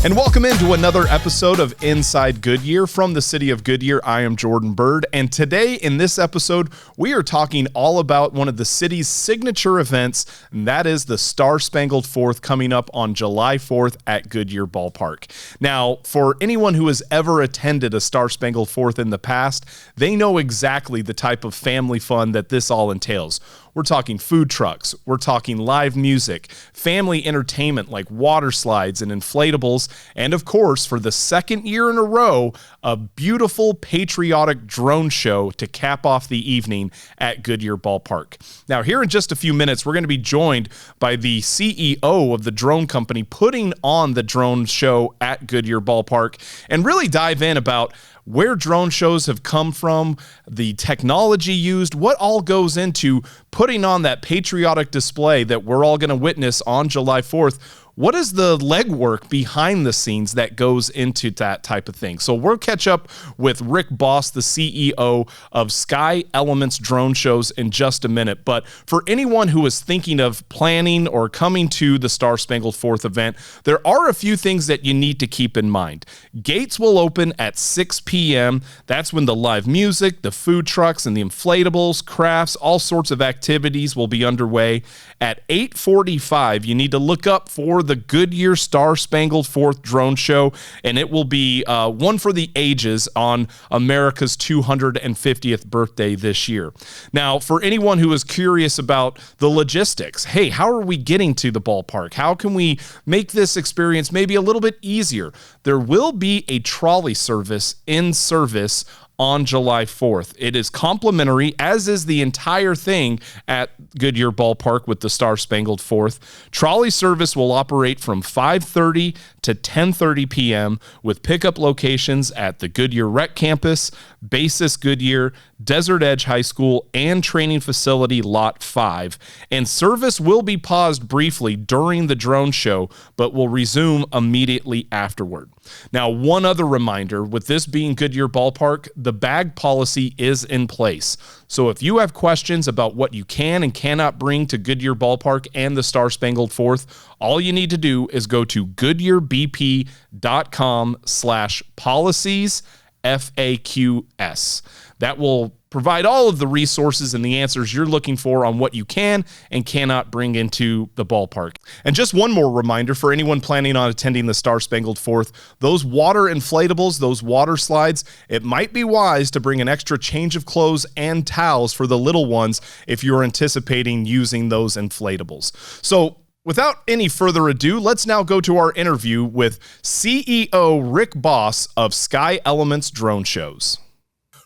And welcome into another episode of Inside Goodyear from the city of Goodyear. I am Jordan Bird, and today in this episode, we are talking all about one of the city's signature events, and that is the Star Spangled Fourth coming up on July 4th at Goodyear Ballpark. Now, for anyone who has ever attended a Star Spangled Fourth in the past, they know exactly the type of family fun that this all entails. We're talking food trucks, we're talking live music, family entertainment like water slides and inflatables, and of course, for the second year in a row, a beautiful patriotic drone show to cap off the evening at Goodyear Ballpark. Now, here in just a few minutes, we're going to be joined by the CEO of the drone company putting on the drone show at Goodyear Ballpark and really dive in about where drone shows have come from, the technology used, what all goes into putting on that patriotic display that we're all going to witness on July 4th. What is the legwork behind the scenes that goes into that type of thing? So we'll catch up with Rick Boss, the CEO of Sky Elements Drone Shows, in just a minute. But for anyone who is thinking of planning or coming to the Star Spangled Fourth event, there are a few things that you need to keep in mind. Gates will open at 6 p.m. That's when the live music, the food trucks, and the inflatables, crafts, all sorts of activities will be underway. At 8:45, you need to look up for the Goodyear Star Spangled Fourth drone show, and it will be one for the ages on America's 250th birthday this year. Now, for anyone who is curious about the logistics, hey, how are we getting to the ballpark? How can we make this experience maybe a little bit easier? There will be a trolley service in service on July 4th. It is complimentary, as is the entire thing at Goodyear Ballpark with the Star Spangled Fourth. Trolley service will operate from 5:30 to 10:30 p.m. with pickup locations at the Goodyear Rec Campus, Basis Goodyear, Desert Edge High School, and Training Facility Lot 5. And service will be paused briefly during the drone show, but will resume immediately afterward. Now, one other reminder, with this being Goodyear Ballpark, the bag policy is in place. So if you have questions about what you can and cannot bring to Goodyear Ballpark and the Star Spangled Fourth, all you need to do is go to goodyearbp.com/policies FAQS. That will provide all of the resources and the answers you're looking for on what you can and cannot bring into the ballpark. And just one more reminder for anyone planning on attending the Star Spangled Fourth, those water inflatables, those water slides, it might be wise to bring an extra change of clothes and towels for the little ones if you're anticipating using those inflatables. So without any further ado, let's now go to our interview with CEO Rick Boss of Sky Elements Drone Shows.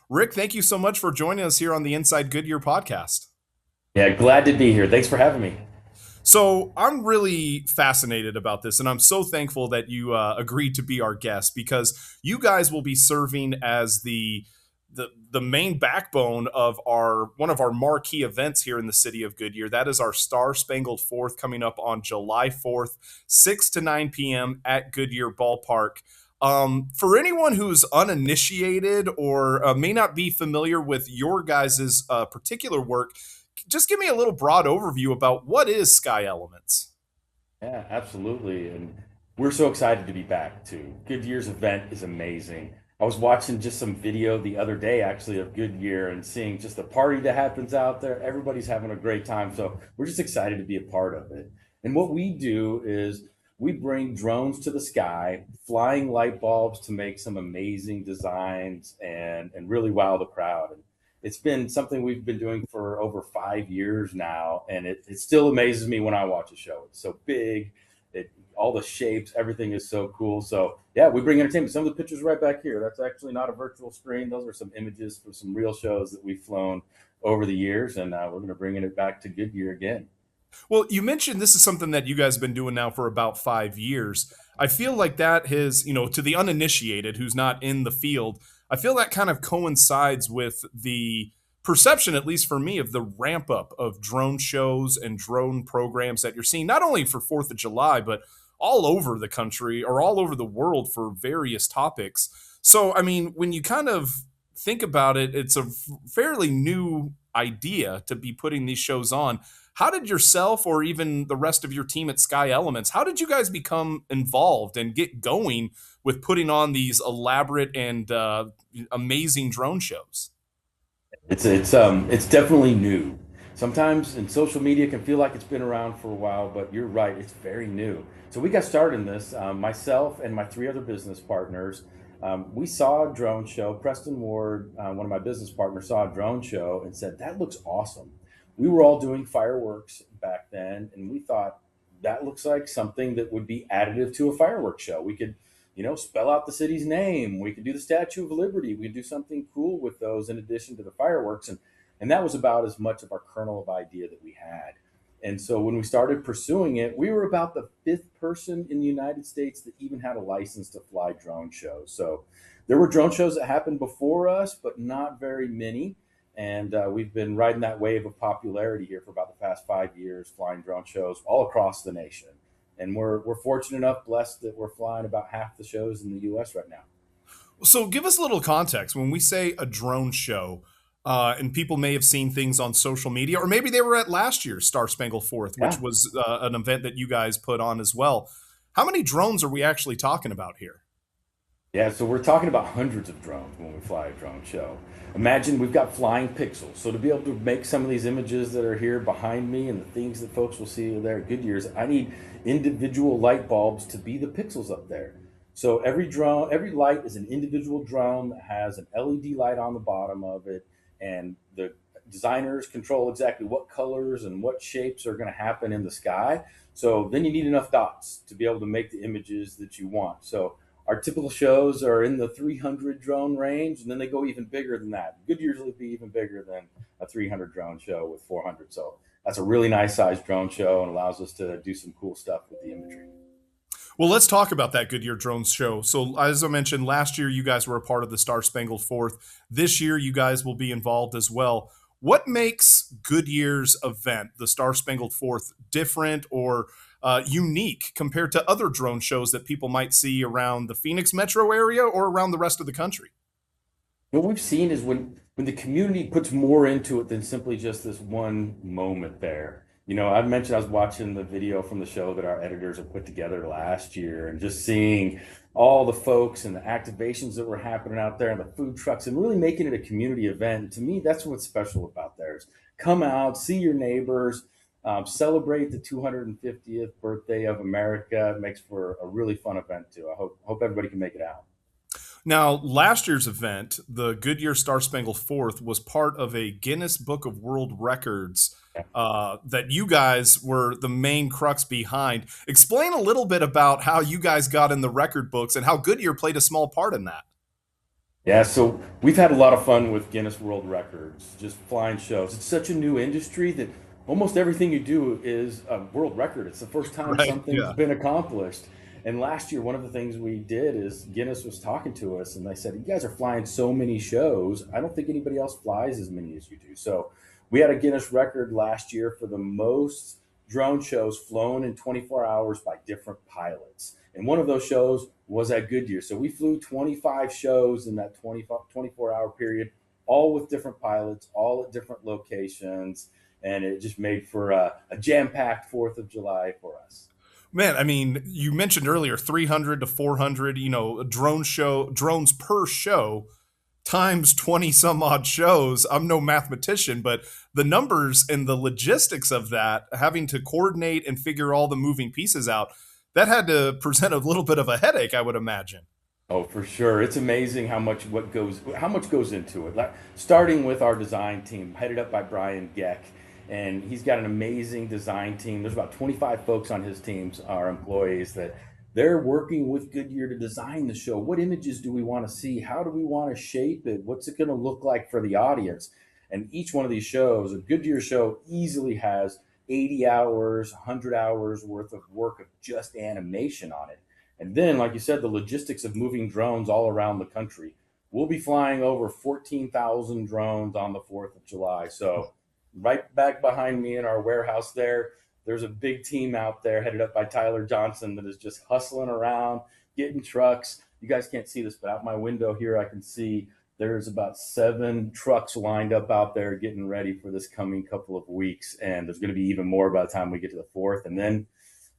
Rick, thank you so much for joining us here on the Inside Goodyear podcast. Yeah, glad to be here. Thanks for having me. So I'm really fascinated about this, and I'm so thankful that you agreed to be our guest, because you guys will be serving as the main backbone of one of our marquee events here in the city of Goodyear. That is our Star Spangled Fourth coming up on July 4th, 6 to 9 p.m. at Goodyear Ballpark. For anyone who's uninitiated or may not be familiar with your guys' particular work, just give me a little broad overview about what is Sky Elements. Yeah, absolutely. And we're so excited to be back too. Goodyear's event is amazing. I was watching just some video the other day actually of Goodyear and seeing just the party that happens out there. Everybody's having a great time. So we're just excited to be a part of it. And what we do is we bring drones to the sky, flying light bulbs to make some amazing designs and really wow the crowd. And it's been something we've been doing for over 5 years now. And it still amazes me when I watch a show. It's so big, all the shapes, everything is so cool. So yeah, we bring entertainment. Some of the pictures right back here, that's actually not a virtual screen. Those are some images from some real shows that we've flown over the years. And we're going to bring it back to Goodyear again. Well, you mentioned this is something that you guys have been doing now for about 5 years. I feel like that has, to the uninitiated who's not in the field, I feel that kind of coincides with the perception, at least for me, of the ramp up of drone shows and drone programs that you're seeing, not only for 4th of July, but all over the country or all over the world for various topics. So, I mean, when you kind of think about it, it's a fairly new idea to be putting these shows on. How did yourself or even the rest of your team at Sky Elements, how did you guys become involved and get going with putting on these elaborate and amazing drone shows? It's definitely new. Sometimes in social media can feel like it's been around for a while, but you're right, it's very new. So we got started in this. Myself and my three other business partners. We saw a drone show. Preston Ward, one of my business partners, saw a drone show and said, "That looks awesome." We were all doing fireworks back then, and we thought that looks like something that would be additive to a fireworks show. We could, spell out the city's name. We could do the Statue of Liberty. We could do something cool with those in addition to the fireworks. And that was about as much of our kernel of idea that we had. And so when we started pursuing it, we were about the fifth person in the United States that even had a license to fly drone shows. So there were drone shows that happened before us, but not very many. And we've been riding that wave of popularity here for about the past 5 years, flying drone shows all across the nation. And we're fortunate enough, blessed that we're flying about half the shows in the U.S. right now. So give us a little context when we say a drone show. And people may have seen things on social media, or maybe they were at last year's Star Spangled Fourth, which Yeah. was an event that you guys put on as well. How many drones are we actually talking about here? Yeah, so we're talking about hundreds of drones when we fly a drone show. Imagine we've got flying pixels. So to be able to make some of these images that are here behind me and the things that folks will see there at Goodyear's, I need individual light bulbs to be the pixels up there. So every drone, every light is an individual drone that has an LED light on the bottom of it, and the designers control exactly what colors and what shapes are going to happen in the sky. So then you need enough dots to be able to make the images that you want. So our typical shows are in the 300 drone range, and then they go even bigger than that. Goodyear's will be even bigger than a 300 drone show with 400. So that's a really nice sized drone show and allows us to do some cool stuff with the imagery. Well, let's talk about that Goodyear Drones show. So, as I mentioned, last year you guys were a part of the Star Spangled Fourth. This year you guys will be involved as well. What makes Goodyear's event, the Star Spangled Fourth, different or unique compared to other drone shows that people might see around the Phoenix metro area or around the rest of the country? What we've seen is when the community puts more into it than simply just this one moment there. I mentioned I was watching the video from the show that our editors have put together last year and just seeing all the folks and the activations that were happening out there and the food trucks and really making it a community event. And to me, that's what's special about theirs. Come out, see your neighbors, celebrate the 250th birthday of America. It makes for a really fun event too. I hope everybody can make it out. Now, last year's event, the Goodyear Star Spangled Fourth, was part of a Guinness Book of World Records that you guys were the main crux behind. Explain a little bit about how you guys got in the record books and how Goodyear played a small part in that. Yeah, so we've had a lot of fun with Guinness World Records, just flying shows. It's such a new industry that almost everything you do is a world record. It's the first time Right. something's Yeah. been accomplished. And last year, one of the things we did is Guinness was talking to us and they said, "You guys are flying so many shows. I don't think anybody else flies as many as you do." So we had a Guinness record last year for the most drone shows flown in 24 hours by different pilots. And one of those shows was at Goodyear. So we flew 25 shows in that 24-hour period, all with different pilots, all at different locations. And it just made for a jam-packed 4th of July for us. Man, I mean, you mentioned earlier 300 to 400, drones per show times 20 some odd shows. I'm no mathematician, but the numbers and the logistics of that, having to coordinate and figure all the moving pieces out, that had to present a little bit of a headache, I would imagine. Oh, for sure. It's amazing how much goes into it. Like, starting with our design team, headed up by Brian Geck, and he's got an amazing design team. There's about 25 folks on his teams, our employees, that they're working with Goodyear to design the show. What images do we want to see? How do we want to shape it? What's it going to look like for the audience? And each one of these shows, a Goodyear show easily has 80 hours, 100 hours worth of work of just animation on it. And then, like you said, the logistics of moving drones all around the country. We'll be flying over 14,000 drones on the 4th of July. So, right back behind me in our warehouse there's a big team out there headed up by Tyler Johnson that is just hustling around, getting trucks. You guys can't see this, but out my window here, I can see There's about 7 trucks lined up out there getting ready for this coming couple of weeks, and there's going to be even more by the time we get to the fourth. And then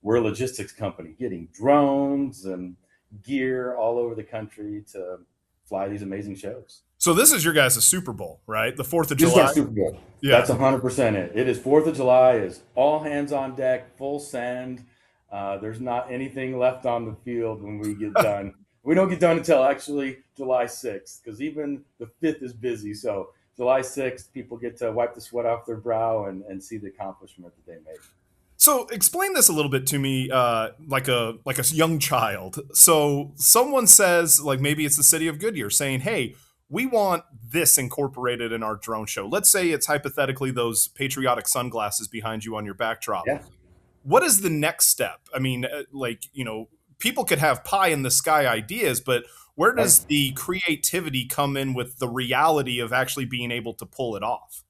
we're a logistics company getting drones and gear all over the country to fly these amazing shows. So this is your guys' Super Bowl, right? The 4th of This is our July. Super Bowl. Yeah. That's 100% it. It is 4th of July. Is all hands on deck, full send. There's not anything left on the field when we get done. We don't get done until actually July 6th, because even the 5th is busy. So July 6th, people get to wipe the sweat off their brow and see the accomplishment that they made. So explain this a little bit to me, like a young child. So someone says, like maybe it's the city of Goodyear saying, "Hey, we want this incorporated in our drone show." Let's say it's hypothetically those patriotic sunglasses behind you on your backdrop. Yeah. What is the next step? I mean, people could have pie in the sky ideas, but where Right. does the creativity come in with the reality of actually being able to pull it off?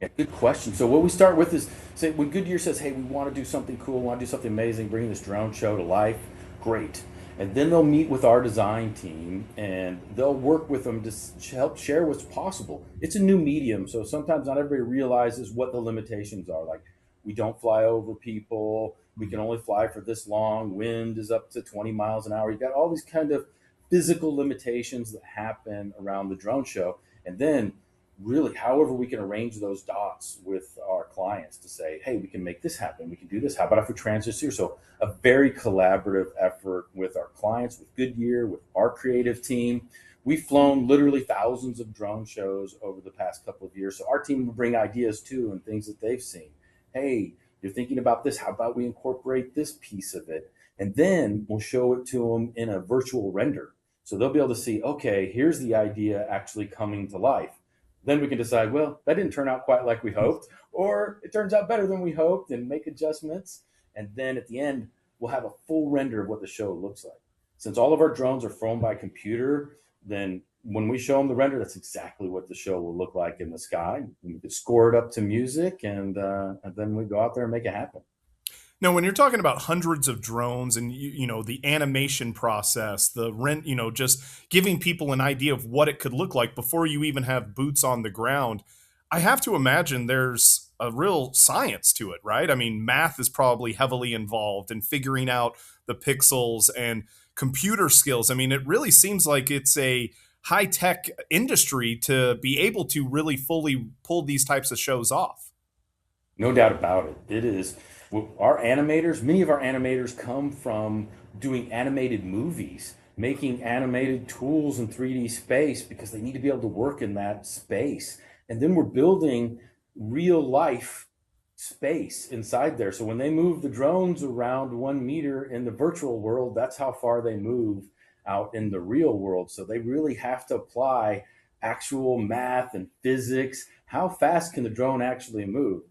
Yeah, good question. So what we start with is, say when Goodyear says, "Hey, we want to do something cool, want to do something amazing, bring this drone show to life," great. And then they'll meet with our design team and they'll work with them to help share what's possible. It's a new medium, so sometimes not everybody realizes what the limitations are. Like, we don't fly over people. We can only fly for this long. Wind is up to 20 miles an hour. You got all these kind of physical limitations that happen around the drone show. And then really, however we can arrange those dots with our clients to say, "Hey, we can make this happen, we can do this, how about if we transit here?" So a very collaborative effort with our clients, with Goodyear, with our creative team. We've flown literally thousands of drone shows over the past couple of years, so our team will bring ideas too and things that they've seen. "Hey, you're thinking about this, how about we incorporate this piece of it?" And then we'll show it to them in a virtual render, so they'll be able to see, okay, here's the idea actually coming to life. Then we can decide, well, that didn't turn out quite like we hoped, or it turns out better than we hoped, and make adjustments. And then at the end, we'll have a full render of what the show looks like. Since all of our drones are flown by computer, then when we show them the render, that's exactly what the show will look like in the sky. And we could score it up to music, and then we go out there and make it happen. Now, when you're talking about hundreds of drones and the animation process, the rent, just giving people an idea of what it could look like before you even have boots on the ground, I have to imagine there's a real science to it, right? I mean, math is probably heavily involved in figuring out the pixels and computer skills. I mean, it really seems like it's a high tech industry to be able to really fully pull these types of shows off. No doubt about it. It is. Well, our animators, many of our animators come from doing animated movies, making animated tools in 3D space because they need to be able to work in that space. And then we're building real life space inside there. So when they move the drones around 1 meter in the virtual world, that's how far they move out in the real world. So they really have to apply actual math and physics. How fast can the drone actually move?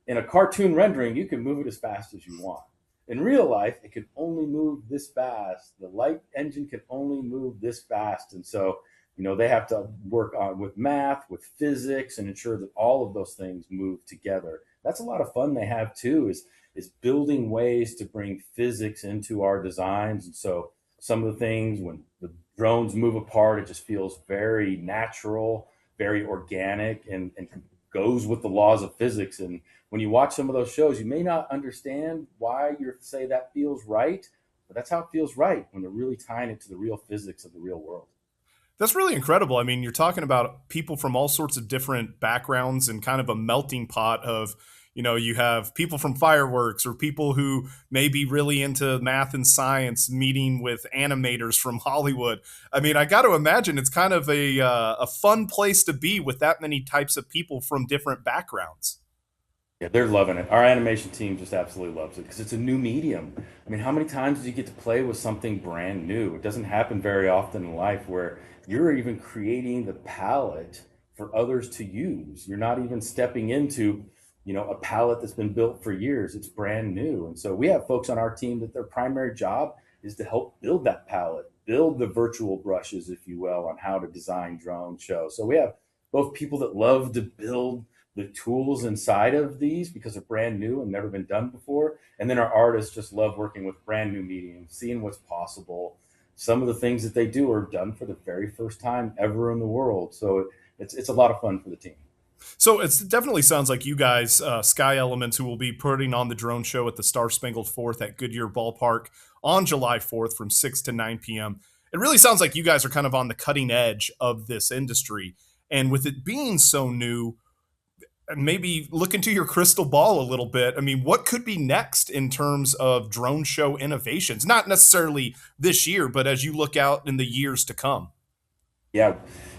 In a cartoon rendering, you can move it as fast as you want. In real life, it can only move this fast. The light engine can only move this fast. And so, they have to work on with math, with physics, and ensure that all of those things move together. That's a lot of fun they have too, is building ways to bring physics into our designs. And so some of the things when the drones move apart, it just feels very natural, very organic, and goes with the laws of physics. And when you watch some of those shows, you may not understand why you say that feels right, but that's how it feels right when they're really tying it to the real physics of the real world. That's really incredible. I mean, you're talking about people from all sorts of different backgrounds and kind of a melting pot of, you have people from fireworks or people who may be really into math and science meeting with animators from Hollywood. I mean, I got to imagine it's kind of a fun place to be with that many types of people from different backgrounds. Yeah, they're loving it. Our animation team just absolutely loves it because it's a new medium. I mean, how many times do you get to play with something brand new? It doesn't happen very often in life where you're even creating the palette for others to use. You're not even stepping into, a palette that's been built for years. It's brand new. And so we have folks on our team that their primary job is to help build that palette, build the virtual brushes, if you will, on how to design drone shows. So we have both people that love to build the tools inside of these because they're brand new and never been done before. And then our artists just love working with brand new mediums, seeing what's possible. some of the things that they do are done for the very first time ever in the world. So it's a lot of fun for the team. So it definitely sounds like you guys, Sky Elements, who will be putting on the drone show at the Star Spangled Fourth at Goodyear Ballpark on July 4th from 6 to 9 p.m. It really sounds like you guys are kind of on the cutting edge of this industry. And with it being so new, maybe look into your crystal ball a little bit. I mean, what could be next in terms of drone show innovations? Not necessarily this year, but as you look out in the years to come. Yeah,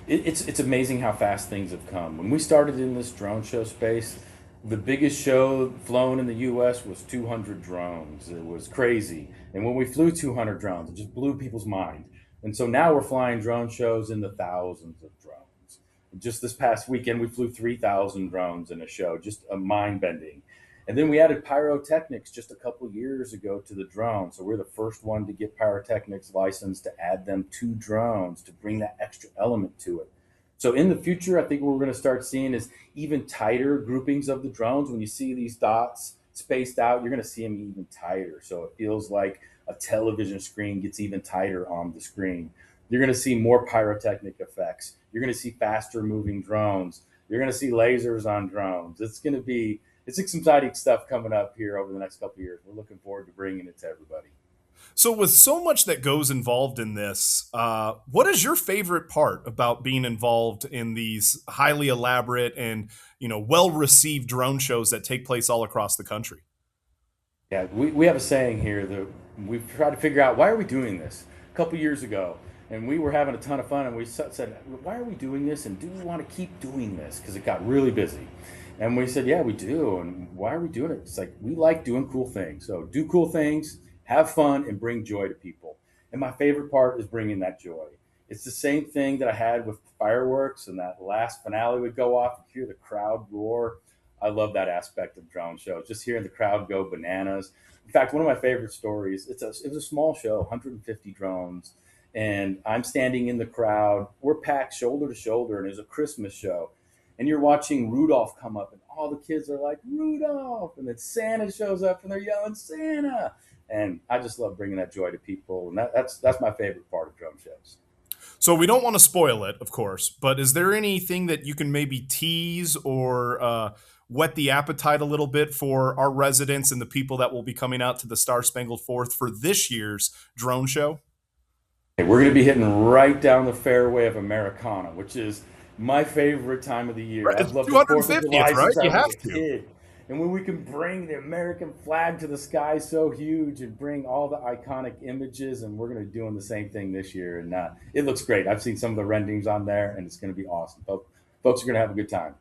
it's amazing how fast things have come. When we started in this drone show space, the biggest show flown in the U.S. was 200 drones. It was crazy. And when we flew 200 drones, it just blew people's mind. And so now we're flying drone shows in the thousands of drones. Just this past weekend, we flew 3,000 drones in a show, just a mind-bending. And then we added pyrotechnics just a couple years ago to the drone. So we're the first one to get pyrotechnics license to add them to drones to bring that extra element to it. So in the future, I think what we're going to start seeing is even tighter groupings of the drones. When you see these dots spaced out, you're going to see them even tighter. So it feels like a television screen gets even tighter on the screen. You're going to see more pyrotechnic effects. You're going to see faster moving drones. You're going to see lasers on drones. It's exciting stuff coming up here over the next couple of years. We're looking forward to bringing it to everybody. So with so much that goes involved in this, what is your favorite part about being involved in these highly elaborate and, well-received drone shows that take place all across the country? Yeah, we have a saying here that we've tried to figure out, why are we doing this? A couple years ago, and we were having a ton of fun, and we said, why are we doing this, and do we want to keep doing this? Because it got really busy. And we said, yeah, we do. And why are we doing it? It's like, we like doing cool things. So do cool things, have fun, and bring joy to people. And my favorite part is bringing that joy. It's the same thing that I had with fireworks, and that last finale would go off, you hear the crowd roar. I love that aspect of drone shows, just hearing the crowd go bananas. In fact, one of my favorite stories, it was a small show, 150 drones, and I'm standing in the crowd. We're packed shoulder to shoulder, and it's a Christmas show. And you're watching Rudolph come up, and all the kids are like, Rudolph! And then Santa shows up, and they're yelling, Santa! And I just love bringing that joy to people, and that's my favorite part of drone shows. So we don't want to spoil it, of course, but is there anything that you can maybe tease or whet the appetite a little bit for our residents and the people that will be coming out to the Star Spangled Fourth for this year's drone show? We're going to be hitting right down the fairway of Americana, which is my favorite time of the year. Right. I've loved the 250th, right? You have to. Kid. And when we can bring the American flag to the sky so huge and bring all the iconic images, and we're going to be doing the same thing this year. And it looks great. I've seen some of the renderings on there, and it's going to be awesome. Folks are going to have a good time.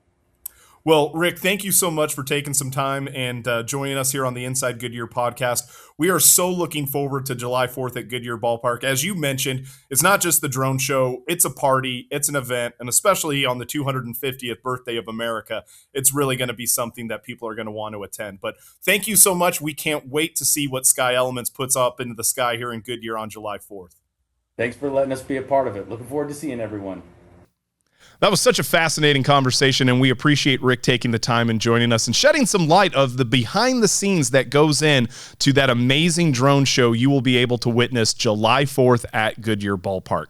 Well, Rick, thank you so much for taking some time and joining us here on the Inside Goodyear podcast. We are so looking forward to July 4th at Goodyear Ballpark. As you mentioned, it's not just the drone show, it's a party, it's an event, and especially on the 250th birthday of America, it's really going to be something that people are going to want to attend. But thank you so much. We can't wait to see what Sky Elements puts up into the sky here in Goodyear on July 4th. Thanks for letting us be a part of it. Looking forward to seeing everyone. That was such a fascinating conversation, and we appreciate Rick taking the time and joining us and shedding some light of the behind the scenes that goes in to that amazing drone show you will be able to witness July 4th at Goodyear Ballpark.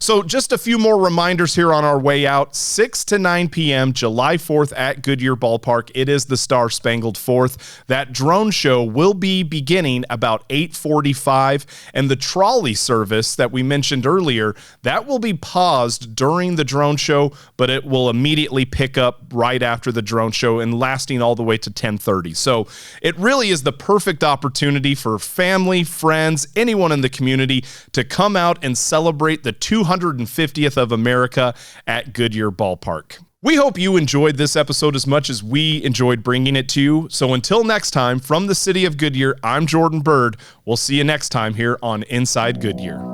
So just a few more reminders here on our way out. 6 to 9 p.m., July 4th at Goodyear Ballpark. It is the Star Spangled Fourth. That drone show will be beginning about 8:45, and the trolley service that we mentioned earlier, that will be paused during the drone show, but it will immediately pick up right after the drone show and lasting all the way to 10:30. So it really is the perfect opportunity for family, friends, anyone in the community to come out and celebrate the 250th of America at Goodyear Ballpark. We hope you enjoyed this episode as much as we enjoyed bringing it to you. So until next time, from the city of Goodyear, I'm Jordan Bird. We'll see you next time here on Inside Goodyear.